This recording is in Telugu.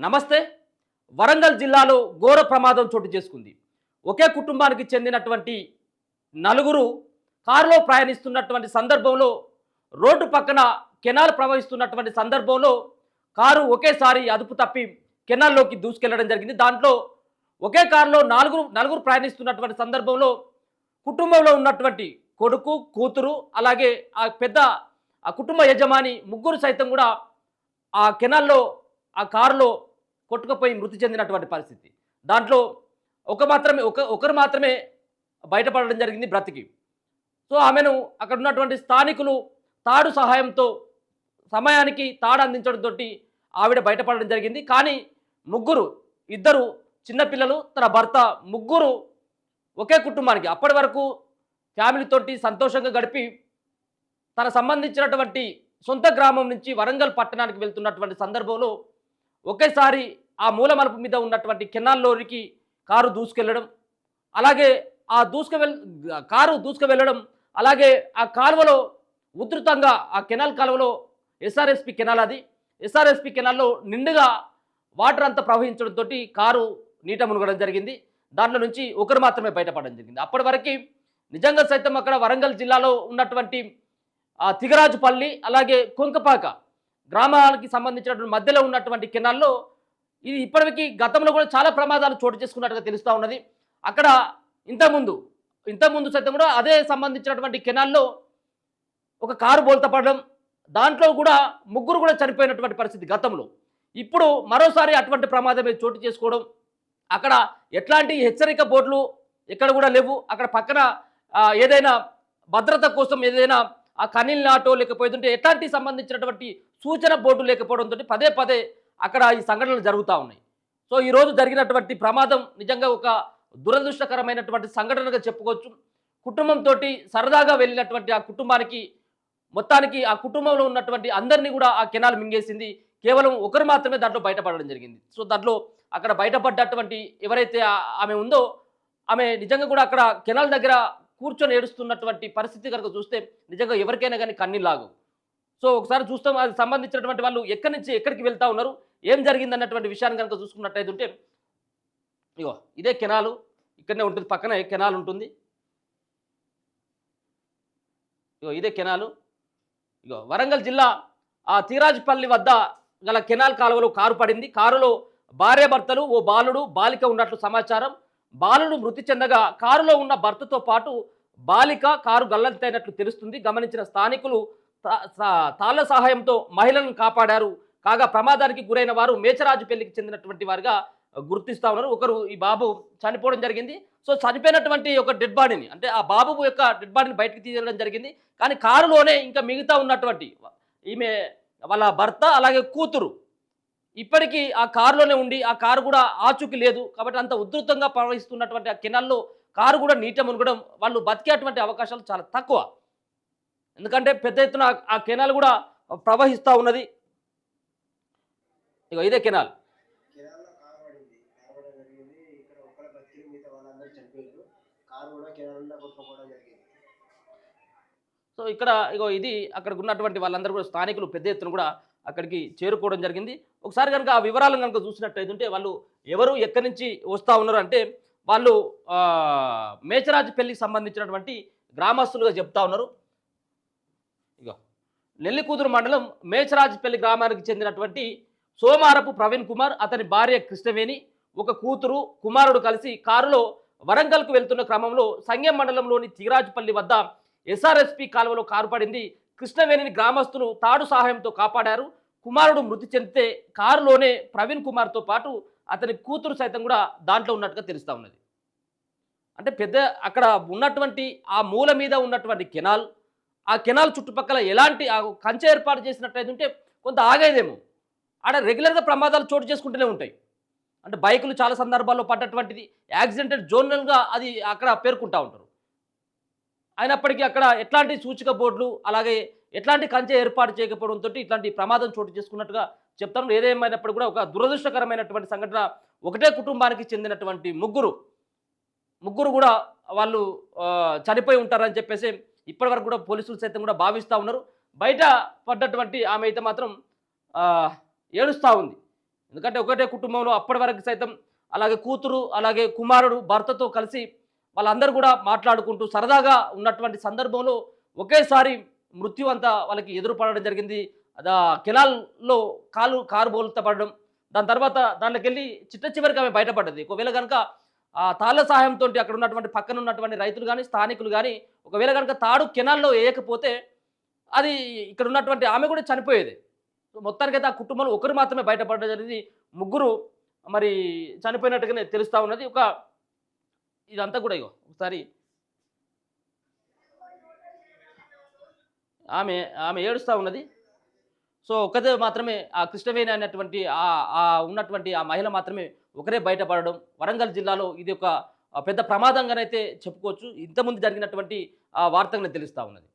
నమస్తే. వరంగల్ జిల్లాలో ఘోర ప్రమాదం చోటు చేసుకుంది. ఒకే కుటుంబానికి చెందినటువంటి నలుగురు కారులో ప్రయాణిస్తున్నటువంటి సందర్భంలో రోడ్డు పక్కన కెనాల్ ప్రవహిస్తున్నటువంటి సందర్భంలో కారు ఒకేసారి అదుపు తప్పి కెనాల్లోకి దూసుకెళ్లడం జరిగింది. దాంట్లో ఒకే కారులో నలుగురు ప్రయాణిస్తున్నటువంటి సందర్భంలో కుటుంబంలో ఉన్నటువంటి కొడుకు, కూతురు, అలాగే ఆ కుటుంబ యజమాని ముగ్గురు సైతం కూడా ఆ కెనాల్లో ఆ కారులో కొట్టుకుపోయి మృతి చెందినటువంటి పరిస్థితి. దాంట్లో ఒకరు మాత్రమే బయటపడడం జరిగింది బ్రతికి. సో ఆమెను అక్కడ ఉన్నటువంటి స్థానికులు తాడు సహాయంతో సమయానికి తాడు అందించడంతో ఆవిడ బయటపడడం జరిగింది. కానీ ఇద్దరు చిన్నపిల్లలు, తన భర్త, ముగ్గురు ఒకే కుటుంబానికి అప్పటి వరకు ఫ్యామిలీతోటి సంతోషంగా గడిపి తన సంబంధించినటువంటి సొంత గ్రామం నుంచి వరంగల్ పట్టణానికి వెళ్తున్నటువంటి సందర్భంలో ఒకేసారి ఆ మూల మలుపు మీద ఉన్నటువంటి కెనాల్లోనికి కారు దూసుకెళ్లడం, అలాగే కారు దూసుకువెళ్ళడం, అలాగే ఆ కాలువలో ఉధృతంగా ఆ కెనాల్ కాలువలో ఎస్ఆర్ఎస్పి కెనాల్లో నిండుగా వాటర్ అంతా ప్రవహించడంతో కారు నీట మునగడం జరిగింది. దాంట్లో నుంచి ఒకరు మాత్రమే బయటపడడం జరిగింది. అప్పటి వరకు నిజంగా సైతం అక్కడ వరంగల్ జిల్లాలో ఉన్నటువంటి తిగరాజుపల్లి, అలాగే కొంకపాక గ్రామాలకి సంబంధించినటువంటి మధ్యలో ఉన్నటువంటి కెనాల్లో ఇది ఇప్పటికీ గతంలో కూడా చాలా ప్రమాదాలు చోటు చేసుకున్నట్టుగా తెలుస్తూ ఉన్నది. అక్కడ ఇంతకుముందు సైతం కూడా అదే సంబంధించినటువంటి కెనాల్లో ఒక కారు బోల్తపడడం, దాంట్లో కూడా ముగ్గురు కూడా చనిపోయినటువంటి పరిస్థితి గతంలో. ఇప్పుడు మరోసారి అటువంటి ప్రమాదమే చోటు చేసుకోవడం, అక్కడ ఎట్లాంటి హెచ్చరిక బోర్డులు ఎక్కడ కూడా లేవు. అక్కడ పక్కన ఏదైనా భద్రత కోసం ఏదైనా ఆ కనీల్ నాటో లేకపోతుంటే ఎట్లాంటి సంబంధించినటువంటి సూచన బోర్డు లేకపోవడంతో పదే అక్కడ ఈ సంఘటనలు జరుగుతూ ఉన్నాయి. సో ఈరోజు జరిగినటువంటి ప్రమాదం నిజంగా ఒక దురదృష్టకరమైనటువంటి సంఘటనగా చెప్పుకోవచ్చు. కుటుంబంతో సరదాగా వెళ్ళినటువంటి ఆ కుటుంబానికి మొత్తానికి ఆ కుటుంబంలో ఉన్నటువంటి అందరినీ కూడా ఆ కెనాల్ మింగేసింది. కేవలం ఒకరు మాత్రమే దాంట్లో బయటపడడం జరిగింది. సో దాంట్లో అక్కడ బయటపడ్డటువంటి ఎవరైతే ఆమె ఉందో ఆమె నిజంగా కూడా అక్కడ కెనాల్ దగ్గర కూర్చొని ఏడుస్తున్నటువంటి పరిస్థితి కనుక చూస్తే నిజంగా ఎవరికైనా కానీ కన్నీళ్ళాగు. సో ఒకసారి చూస్తాం అది సంబంధించినటువంటి వాళ్ళు ఎక్కడి నుంచి ఎక్కడికి వెళ్తా ఉన్నారు, ఏం జరిగింది అన్నటువంటి విషయాన్ని కనుక చూసుకున్నట్టయితే ఉంటే ఇగో ఇదే కెనాలు, ఇక్కడనే ఉంటుంది, పక్కనే కెనాల్ ఉంటుంది. ఇగో ఇదే కెనాలు. ఇగో వరంగల్ జిల్లా ఆ తీరాజ్పల్లి వద్ద గల కెనాల్ కాలువలో కారు పడింది. కారులో భార్యాభర్తలు, ఓ బాలుడు, బాలిక ఉన్నట్లు సమాచారం. బాలుడు మృతి చెందగా కారులో ఉన్న భర్తతో పాటు బాలిక కారు గల్లంతైనట్లు తెలుస్తుంది. గమనించిన స్థానికులు తాళ్ల సహాయంతో మహిళలను కాపాడారు. కాగా ప్రమాదానికి గురైన వారు మేచరాజుపల్లికి చెందినటువంటి వారుగా గుర్తిస్తా ఉన్నారు. ఈ బాబు చనిపోవడం జరిగింది. సో చనిపోయినటువంటి ఒక డెడ్ బాడీని, అంటే ఆ బాబు యొక్క డెడ్ బాడీని బయటకు తీయడం జరిగింది. కానీ కారులోనే ఇంకా మిగతా ఉన్నటువంటి ఈమె వాళ్ళ భర్త, అలాగే కూతురు ఇప్పటికీ ఆ కారులోనే ఉండి ఆ కారు కూడా ఆచూకీ లేదు. కాబట్టి అంత ఉధృతంగా ప్రవహిస్తున్నటువంటి ఆ కెనాల్లో కారు కూడా నీట మునగడం, వాళ్ళు బతికేటువంటి అవకాశాలు చాలా తక్కువ. ఎందుకంటే పెద్ద ఎత్తున ఆ కెనాల్ కూడా ప్రవహిస్తూ ఉన్నది. ఇక ఇదే కెనాల్. సో ఇక్కడ ఇది అక్కడ ఉన్నటువంటి వాళ్ళందరూ కూడా స్థానికులు పెద్ద ఎత్తున కూడా అక్కడికి చేరుకోవడం జరిగింది. ఒకసారి కనుక ఆ వివరాలను కనుక చూసినట్టయితే వాళ్ళు ఎవరు ఎక్కడి నుంచి వస్తూ ఉన్నారు అంటే వాళ్ళు మేచరాజుపల్లికి సంబంధించినటువంటి గ్రామస్తులుగా చెప్తా ఉన్నారు. ఇక నెల్లికూదురు మండలం మేచరాజుపల్లి గ్రామానికి చెందినటువంటి సోమారపు ప్రవీణ్ కుమార్, అతని భార్య కృష్ణవేణి, ఒక కూతురు, కుమారుడు కలిసి కారులో వరంగల్కు వెళ్తున్న క్రమంలో సంగెం మండలంలోని తీరాజుపల్లి వద్ద ఎస్ఆర్ఎస్పి కాలువలో కారు పడింది. కృష్ణవేణిని గ్రామస్తులు తాడు సహాయంతో కాపాడారు. కుమారుడు మృతి చెందితే కారులోనే ప్రవీణ్ కుమార్తో పాటు అతని కూతురు సైతం కూడా దాంట్లో ఉన్నట్టుగా తెలుస్తూ ఉన్నది. అంటే అక్కడ ఉన్నటువంటి ఆ మూల మీద ఉన్నటువంటి కెనాల్, ఆ కెనాల్ చుట్టుపక్కల ఎలాంటి కంచె ఏర్పాటు చేసినట్టయితే ఉంటే కొంత ఆగేదేమో. ఆడ రెగ్యులర్గా ప్రమాదాలు చోటు చేసుకుంటూనే ఉంటాయి. అంటే బైకులు చాలా సందర్భాల్లో పడ్డటువంటిది యాక్సిడెంటెడ్ జోన్గా అది అక్కడ పేర్కొంటూ ఉంటారు. అయినప్పటికీ అక్కడ ఎట్లాంటి సూచిక బోర్డులు, అలాగే ఎట్లాంటి కంచె ఏర్పాటు చేయకపోవడంతో ఇట్లాంటి ప్రమాదం చోటు చేసుకున్నట్టుగా చెప్తాను. ఏదేమైనప్పుడు కూడా ఒక దురదృష్టకరమైనటువంటి సంఘటన. ఒకటే కుటుంబానికి చెందినటువంటి ముగ్గురు కూడా వాళ్ళు చనిపోయి ఉంటారని చెప్పేసి ఇప్పటివరకు కూడా పోలీసులు సైతం కూడా భావిస్తూ ఉన్నారు. బయట పడ్డటువంటి ఆమె అయితే మాత్రం ఏడుస్తూ ఉంది. ఎందుకంటే ఒకటే కుటుంబంలో అప్పటి వరకు సైతం అలాగే కూతురు, అలాగే కుమారుడు భర్తతో కలిసి వాళ్ళందరూ కూడా మాట్లాడుకుంటూ సరదాగా ఉన్నటువంటి సందర్భంలో ఒకేసారి మృత్యు అంతా వాళ్ళకి ఎదురు పడడం జరిగింది. కెనాల్‌లో కారు బోల్తా పడడం. దాని తర్వాత దాంట్లోకెళ్ళి చిట్ట చివరికి ఆమె బయటపడ్డది. ఒకవేళ గనక తాళ్ళ సహాయంతోటి అక్కడ ఉన్నటువంటి పక్కన ఉన్నటువంటి రైతులు గాని, స్థానికులు గాని ఒకవేళ గనక తాడు కెనాల్‌లో ఎయకపోతే అది ఇక్కడ ఉన్నటువంటి ఆమె కూడా చనిపోయేది. సో, మొత్తానికైతే ఆ కుటుంబంలో ఒకరు మాత్రమే బయటపడడం జరిగింది. ముగ్గురు మరి చనిపోయినట్టుగానే తెలుస్తా ఉన్నది. ఇదంతా కూడా ఇగో ఒకసారి ఆమె ఆమె ఏడుస్తా ఉన్నది. సో, ఒక్కతే మాత్రమే ఆ కృష్ణవేణి అనేటువంటి ఉన్నటువంటి ఆ మహిళ మాత్రమే ఒకరే బయటపడడం. వరంగల్ జిల్లాలో ఇది ఒక పెద్ద ప్రమాదంగానైతే చెప్పుకోవచ్చు. ఇంతకుముందు జరిగినటువంటి వార్తగానే తెలుస్తా ఉన్నది.